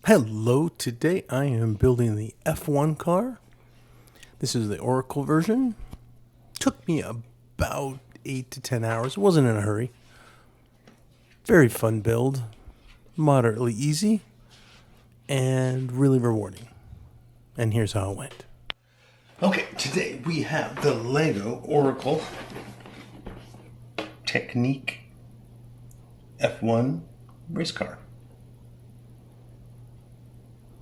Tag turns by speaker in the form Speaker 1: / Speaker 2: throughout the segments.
Speaker 1: Hello, today I am building the F1 car. This is the Oracle version. Took me about 8 to 10 hours. It wasn't in a hurry. Very fun build, moderately easy, and really rewarding. And here's how it went. Okay, today we have the Lego Oracle Technique F1 race car.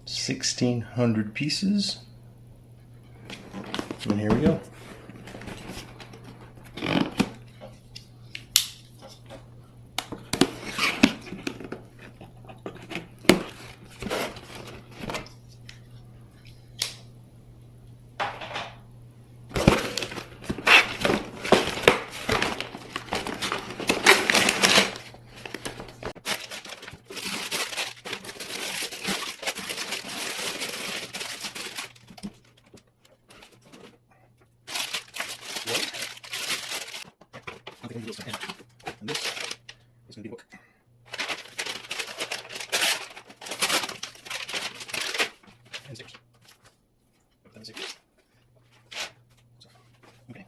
Speaker 1: 1,600 pieces. And here we go. And this is going to be the book. And stickers. And stickers. So, okay.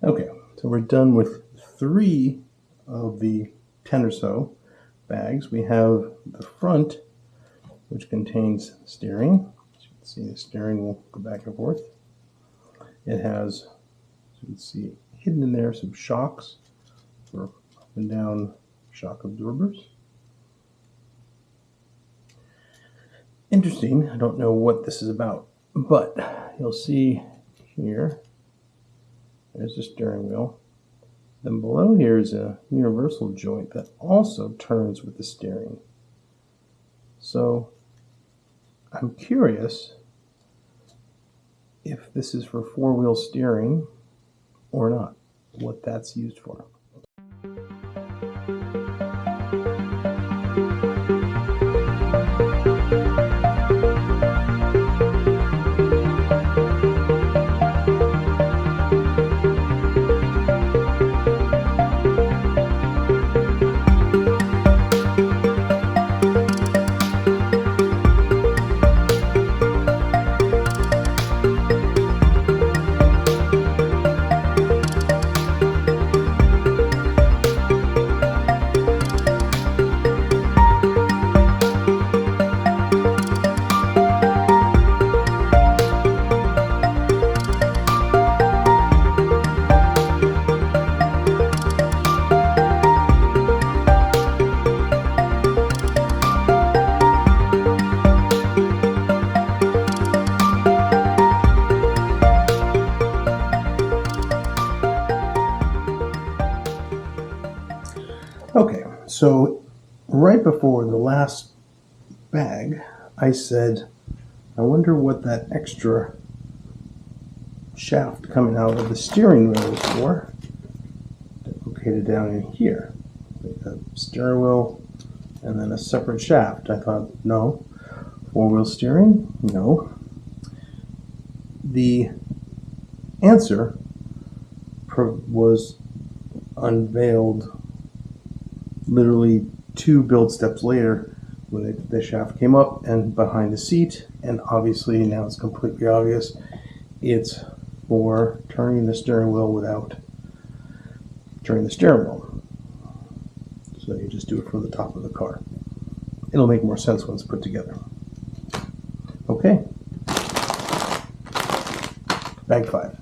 Speaker 1: Okay, so we're done with 3 of the 10 or so bags. We have the front, which contains steering. As you can see, the steering will go back and forth. It has, as you can see, hidden in there some shocks for up and down shock absorbers. Interesting, I don't know what this is about, but you'll see here, there's the steering wheel. Then below here is a universal joint that also turns with the steering. So I'm curious if this is for 4-wheel steering or not, what that's used for. So right before the last bag, I said, I wonder what that extra shaft coming out of the steering wheel is for. Located down in here. A steering wheel and then a separate shaft. I thought, no. Four-wheel steering? No. The answer was unveiled literally 2 build steps later when the shaft came up and behind the seat, and obviously now it's completely obvious it's for turning the steering wheel without turning the steering wheel. So you just do it from the top of the car. It'll make more sense when it's put together. Okay. Bag 5.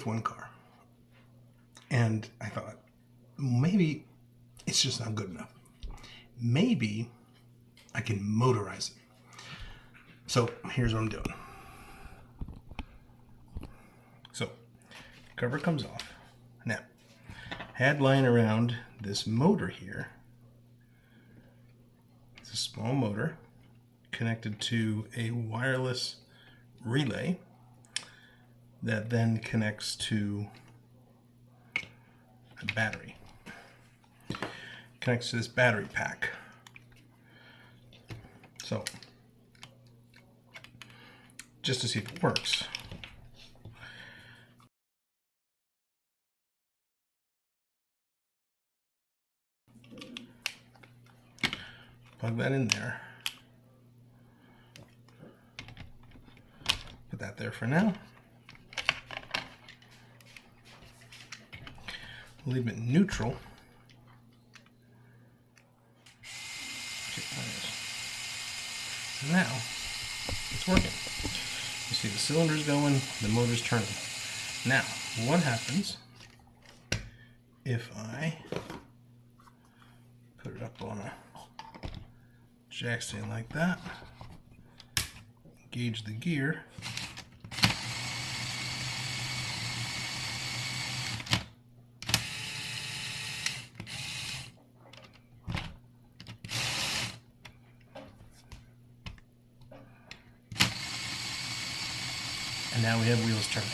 Speaker 1: F1 car. And I thought, maybe it's just not good enough. Maybe I can motorize it. So here's what I'm doing. So cover comes off. Now, had lying around this motor here. It's a small motor connected to a wireless relay that then connects to a battery. Connects to this battery pack. So, just to see if it works. Plug that in there. Put that there for now. Leave it neutral. Now, it's working. You see the cylinder's going, the motor's turning. Now, what happens if I put it up on a jack stand like that, engage the gear, and now we have wheels turning.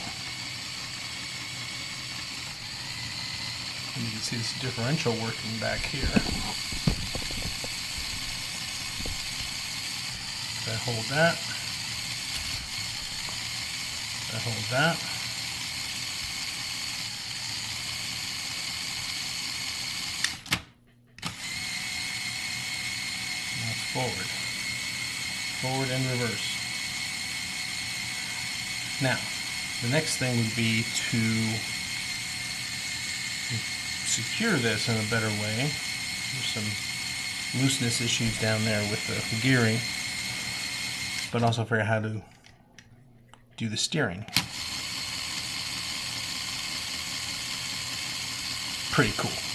Speaker 1: And you can see this differential working back here. I hold that. I hold that. Now it's forward. Forward and reverse. Now, the next thing would be to secure this in a better way. There's some looseness issues down there with the gearing, but also figure out how to do the steering. Pretty cool.